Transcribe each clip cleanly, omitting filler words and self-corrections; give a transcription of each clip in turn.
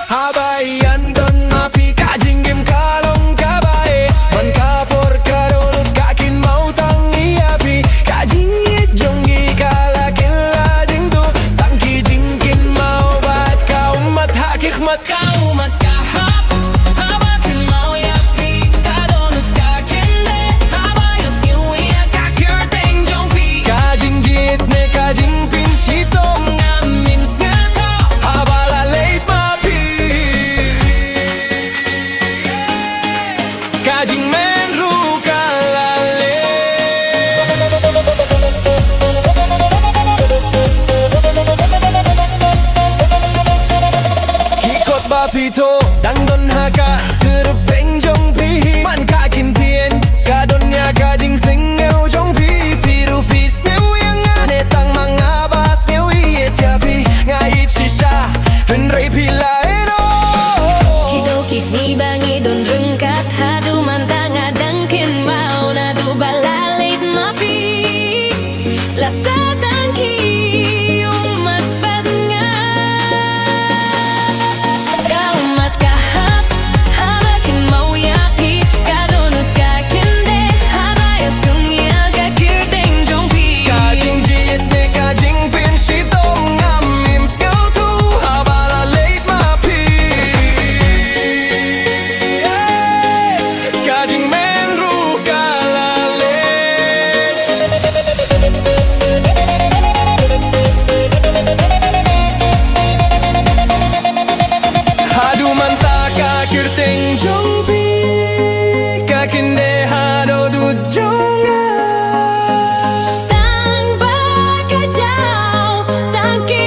Habay andon mapi kajing game kalong kabae man kapor karunut kakin mau tangi api kajing it jonggi kalakilla jing tu tangki jingkin mau bat kau mat hakik mat kau mat kahap habakin mau yapi kadonut kakende habayos niuya kakirteng jongpi kajing jit ne kajing pin sitong ngamin skato habala late mapi kajing menru kalale kikot bapito dangdon haka terpeng jong pi man kakin tien kadonya kajing singeu jong pi piru pis neu yang ane tang mangabas neu iet yapi ngait shisha henry pilaeno kidokis ni bangi don rengkat hadu mantang adangkin mau nadu balalit mapi lasa tangki umat badnga kau mat kahap habakin mau yapi kadonut kakende habaya sungya kakirteng jongpi kajing jit ne kajing pin sitong ngamim skau tu habala late mapi kajing menru kalale hadu mantaka kirteng jongpi kakinde hado du jonga tang bakajau tangki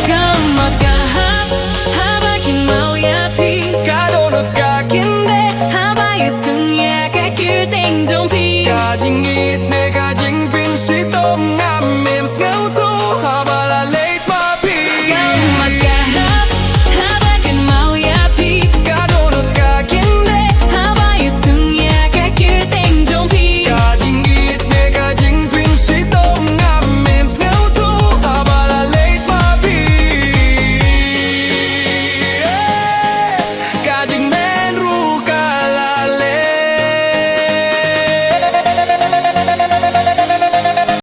kamat kahap habakin mau yapi kadonut kaki kende habayus sungya kakirteng jongpi kajing it ne